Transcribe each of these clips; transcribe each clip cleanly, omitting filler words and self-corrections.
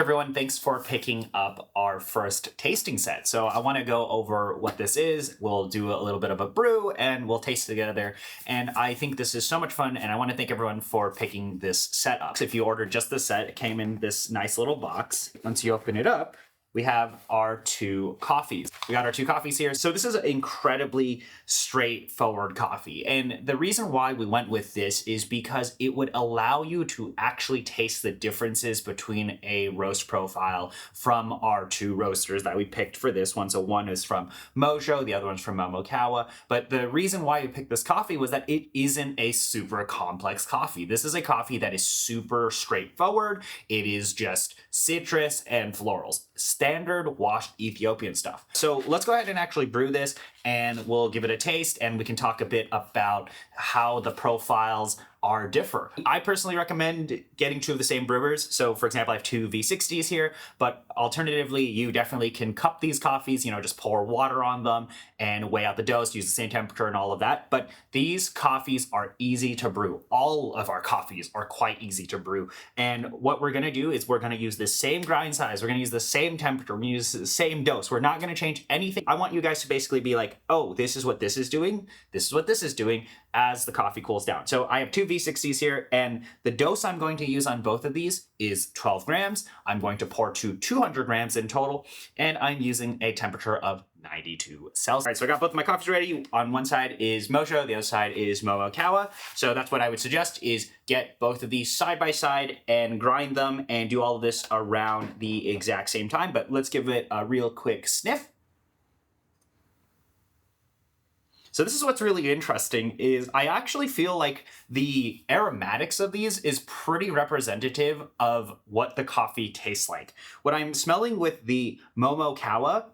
Everyone, thanks for picking up our first tasting set. So I want to go over what this is. We'll do a little bit of a brew and we'll taste together. And I think this is so much fun, and I want to thank everyone for picking this set up. So if you ordered just the set, it came in this nice little box. Once you open it up, we have our two coffees. We got our two coffees here. So this is an incredibly straightforward coffee. And the reason why we went with this is because it would allow you to actually taste the differences between a roast profile from our two roasters that we picked for this one. So one is from Mojo, the other one's from MOMOKAWA. But the reason why we picked this coffee was that it isn't a super complex coffee. This is a coffee that is super straightforward. It is just citrus and florals. Standard washed Ethiopian stuff. So let's go ahead and actually brew this, and we'll give it a taste, and we can talk a bit about how the profiles are differ. I personally recommend getting two of the same brewers. So for example, I have two V60s here, but alternatively, you definitely can cup these coffees, just pour water on them and weigh out the dose, use the same temperature and all of that. But these coffees are easy to brew. All of our coffees are quite easy to brew. And what we're gonna do is we're gonna use the same grind size, we're gonna use the same temperature, we're gonna use the same dose. We're not gonna change anything. I want you guys to basically be like, oh, this is what this is doing, this is what this is doing, as the coffee cools down. So I have two V60s here, and the dose I'm going to use on both of these is 12 grams. I'm going to pour to 200 grams in total, and I'm using a temperature of 92 Celsius. All right, so I got both of my coffees ready. On one side is Mojo, the other side is MOMOKAWA. So that's what I would suggest, is get both of these side by side and grind them and do all of this around the exact same time. But let's give it a real quick sniff. So this is what's really interesting, is I actually feel like the aromatics of these is pretty representative of what the coffee tastes like. What I'm smelling with the MOMOKAWA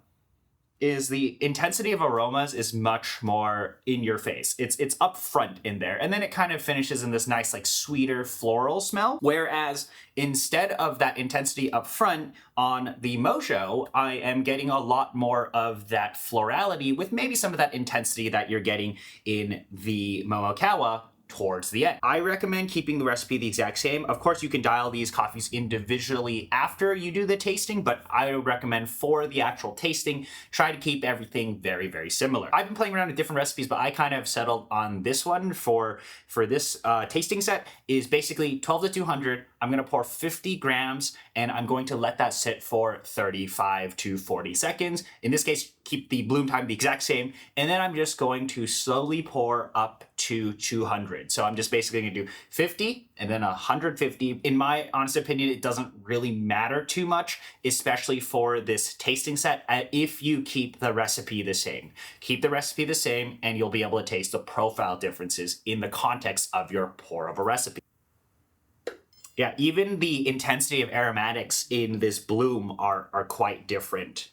is the intensity of aromas is much more in your face. It's up front in there. And then it kind of finishes in this nice, like, sweeter floral smell. Whereas instead of that intensity up front on the Mojo, I am getting a lot more of that florality with maybe some of that intensity that you're getting in the MOMOKAWA towards the end. I recommend keeping the recipe the exact same. Of course, you can dial these coffees individually after you do the tasting, but I would recommend for the actual tasting, try to keep everything very, very similar. I've been playing around with different recipes, but I kind of settled on this one for this tasting set. Is basically 12 to 200. I'm gonna pour 50 grams, and I'm going to let that sit for 35 to 40 seconds. In this case, keep the bloom time the exact same, and then I'm just going to slowly pour up to 200. So I'm just basically gonna do 50 and then 150. In my honest opinion, it doesn't really matter too much, especially for this tasting set, if you keep the recipe the same. Keep the recipe the same, and you'll be able to taste the profile differences in the context of your pour over recipe. Yeah, even the intensity of aromatics in this bloom are quite different.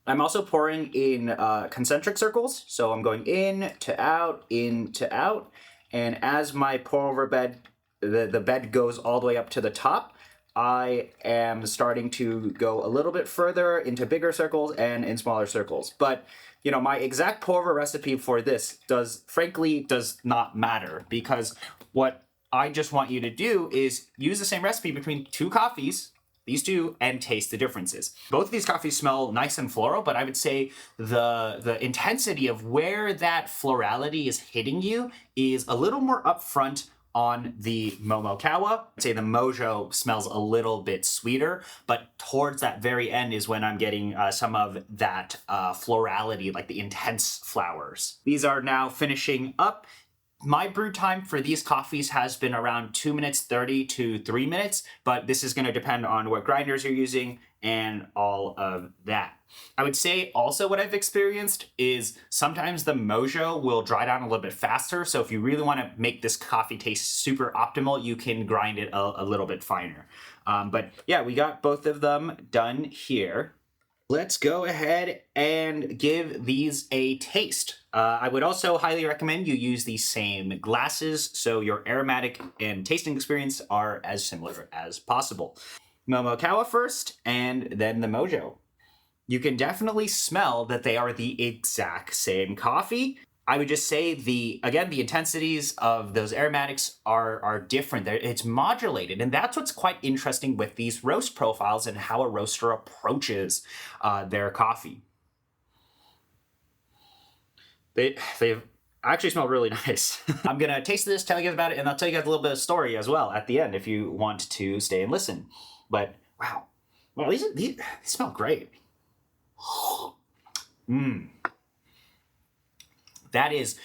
I'm also pouring in concentric circles. So I'm going in to out, and as my pour over bed, the bed goes all the way up to the top, I am starting to go a little bit further into bigger circles and in smaller circles. But my exact pour over recipe for this frankly does not matter, because what I just want you to do is use the same recipe between two coffees, these two, and taste the differences. Both of these coffees smell nice and floral, but I would say the intensity of where that florality is hitting you is a little more upfront on the MOMOKAWA. I'd say the Mojo smells a little bit sweeter, but towards that very end is when I'm getting some of that florality, like the intense flowers. These are now finishing up. My brew time for these coffees has been around 2 minutes 30 to 3 minutes, but this is going to depend on what grinders you're using and all of that. I would say also what I've experienced is sometimes the Mojo will dry down a little bit faster, so if you really want to make this coffee taste super optimal, you can grind it a little bit finer. But yeah, we got both of them done here. Let's go ahead and give these a taste. I would also highly recommend you use the same glasses so your aromatic and tasting experience are as similar as possible. MOMOKAWA first, and then the Mojo. You can definitely smell that they are the exact same coffee. I would just say the intensities of those aromatics are different. It's modulated, and that's what's quite interesting with these roast profiles and how a roaster approaches their coffee. They actually smell really nice. I'm gonna taste this, tell you guys about it, and I'll tell you guys a little bit of story as well at the end if you want to stay and listen. But wow, well these smell great. Mmm. That is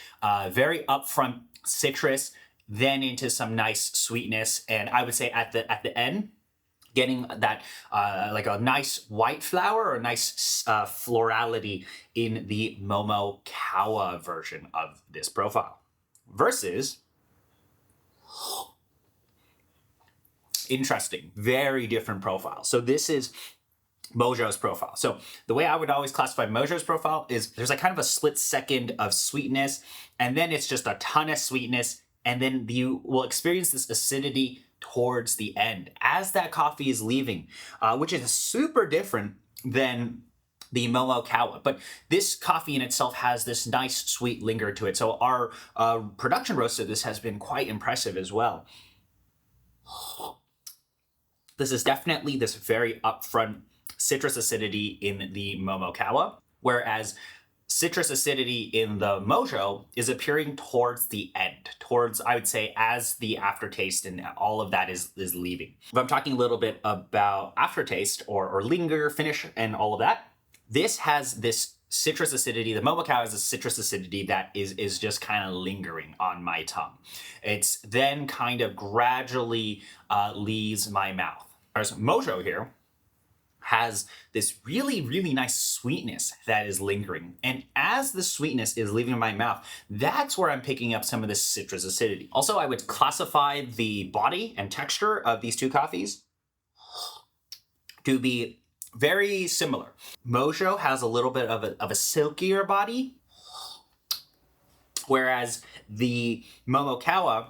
very upfront citrus, then into some nice sweetness, and I would say at the end, getting that like a nice white flower or a nice florality in the MOMOKAWA version of this profile. Versus, interesting, very different profile. So this is Mojo's profile. So the way I would always classify Mojo's profile is there's like kind of a split second of sweetness, and then it's just a ton of sweetness, and then you will experience this acidity towards the end as that coffee is leaving, which is super different than the MOMOKAWA. But this coffee in itself has this nice sweet linger to it. So our production roast of this has been quite impressive as well. This is definitely this very upfront citrus acidity in the MOMOKAWA, whereas citrus acidity in the Mojo is appearing towards the end, towards, I would say, as the aftertaste and all of that is leaving. If I'm talking a little bit about aftertaste or linger, finish, and all of that, this has this citrus acidity. The MOMOKAWA has a citrus acidity that is just kind of lingering on my tongue. It's then kind of gradually leaves my mouth. Whereas Mojo here has this really, really nice sweetness that is lingering. And as the sweetness is leaving my mouth, that's where I'm picking up some of this citrus acidity. Also, I would classify the body and texture of these two coffees to be very similar. Mojo has a little bit of a silkier body, whereas the MOMOKAWA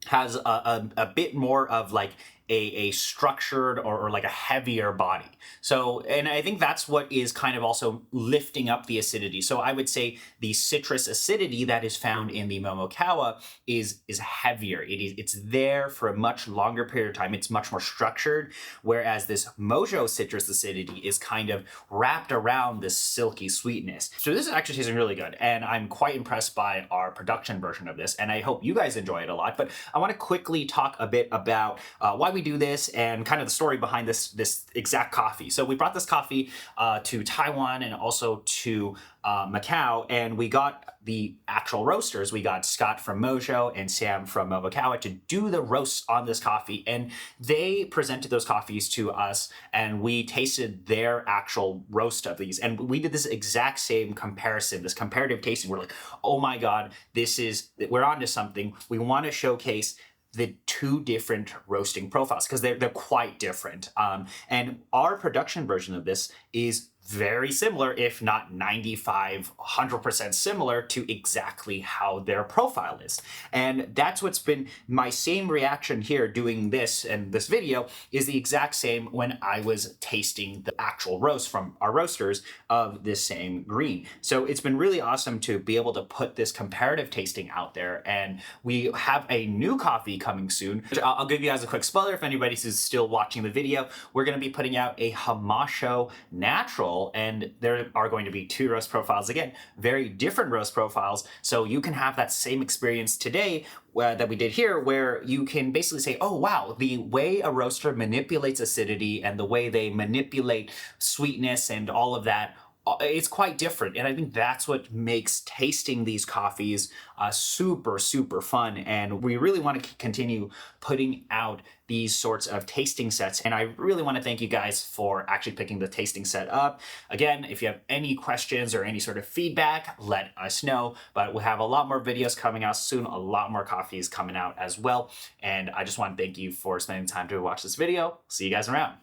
has a bit more of like a structured or like a heavier body. So, and I think that's what is kind of also lifting up the acidity. So I would say the citrus acidity that is found in the MOMOKAWA is heavier. It's there for a much longer period of time. It's much more structured, whereas this Mojo citrus acidity is kind of wrapped around this silky sweetness. So this is actually tasting really good, and I'm quite impressed by our production version of this, and I hope you guys enjoy it a lot. But I want to quickly talk a bit about why we do this and kind of the story behind this exact coffee. So we brought this coffee to Taiwan and also to Macau, and we got the actual roasters. We got Scott from Mojo and Sam from MOMOKAWA to do the roasts on this coffee, and they presented those coffees to us, and we tasted their actual roast of these, and we did this exact same comparison, this comparative tasting. We're like, oh my god, we're onto something. We want to showcase the two different roasting profiles because they're quite different. And our production version of this is very similar, if not 100% similar to exactly how their profile is. And that's what's been my same reaction here doing this, and this video is the exact same when I was tasting the actual roast from our roasters of this same green. So it's been really awesome to be able to put this comparative tasting out there, and we have a new coffee coming soon. I'll give you guys a quick spoiler if anybody is still watching the video. We're going to be putting out a Hamasho Natural, and there are going to be two roast profiles, again, very different roast profiles, so you can have that same experience today that we did here, where you can basically say, oh wow, the way a roaster manipulates acidity and the way they manipulate sweetness and all of that, it's quite different. And I think that's what makes tasting these coffees super, super fun. And we really want to continue putting out these sorts of tasting sets. And I really want to thank you guys for actually picking the tasting set up. Again, if you have any questions or any sort of feedback, let us know. But we'll have a lot more videos coming out soon, a lot more coffees coming out as well. And I just want to thank you for spending time to watch this video. See you guys around.